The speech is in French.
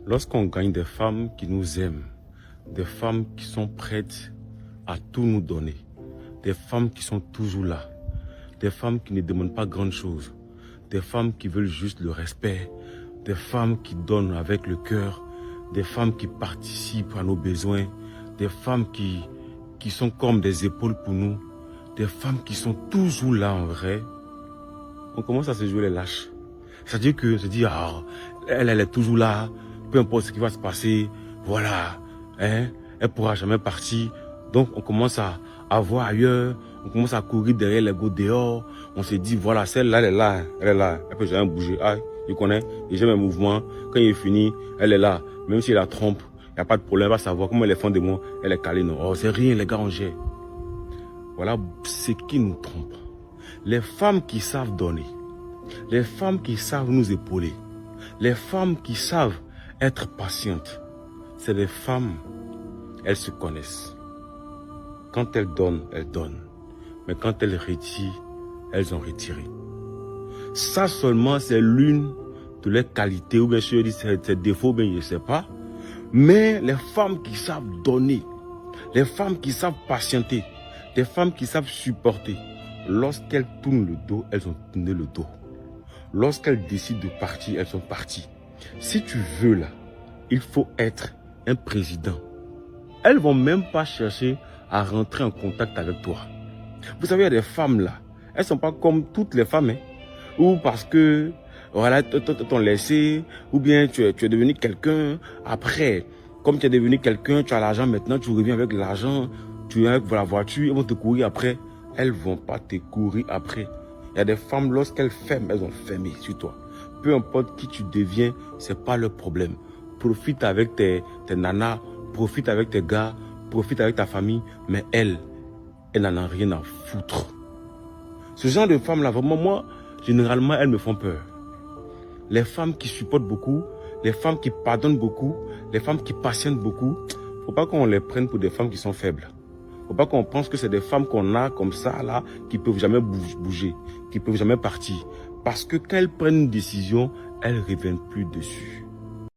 Lorsqu'on gagne des femmes qui nous aiment, des femmes qui sont prêtes à tout nous donner, des femmes qui sont toujours là, des femmes qui ne demandent pas grand chose, des femmes qui veulent juste le respect, des femmes qui donnent avec le cœur, des femmes qui participent à nos besoins, des femmes qui sont comme des épaules pour nous, des femmes qui sont toujours là en vrai, on commence à se jouer les lâches. C'est-à-dire que se dit, ah, elle est toujours là, peu importe ce qui va se passer, voilà, hein, elle pourra jamais partir. Donc on commence à voir ailleurs, on commence à courir derrière les gars dehors, on se dit, voilà, celle-là, elle est là, elle peut jamais bouger. Ah, je connais, j'ai mes mouvements, quand il est fini, elle est là, même si elle la trompe, il n'y a pas de problème, elle va savoir comment elle est fond de moi, elle est calée, non. Oh, c'est rien, les gars, on gère. Voilà ce qui nous trompe. Les femmes qui savent donner, les femmes qui savent nous épauler, les femmes qui savent être patientes, c'est des femmes, elles se connaissent. Quand elles donnent, elles donnent. Mais quand elles retirent, elles ont retiré. Ça seulement, c'est l'une de leurs qualités, ou bien sûr, je dis c'est défaut, bien je ne sais pas. Mais les femmes qui savent donner, les femmes qui savent patienter, les femmes qui savent supporter, lorsqu'elles tournent le dos, elles ont tourné le dos. Lorsqu'elles décident de partir, elles sont parties. Si tu veux là, il faut être un président. Elles ne vont même pas chercher à rentrer en contact avec toi. Vous savez, il y a des femmes là, elles ne sont pas comme toutes les femmes, hein, ou parce que voilà, t'ont laissé, ou bien tu es devenu quelqu'un. Après, comme tu es devenu quelqu'un, tu as l'argent maintenant, tu reviens avec l'argent, tu viens avec la voiture, elles vont te courir après. Elles ne vont pas te courir après. Il y a des femmes, lorsqu'elles ferment, elles ont fermé sur toi. Peu importe qui tu deviens, ce n'est pas leur problème. Profite avec tes nanas, profite avec tes gars, profite avec ta famille, mais elles n'en ont rien à foutre. Ce genre de femmes-là, vraiment, moi, généralement, elles me font peur. Les femmes qui supportent beaucoup, les femmes qui pardonnent beaucoup, les femmes qui patientent beaucoup, il ne faut pas qu'on les prenne pour des femmes qui sont faibles. Il ne faut pas qu'on pense que c'est des femmes qu'on a comme ça, là, qui ne peuvent jamais bouger, qui ne peuvent jamais partir. Parce que quand elles prennent une décision, elles ne reviennent plus dessus.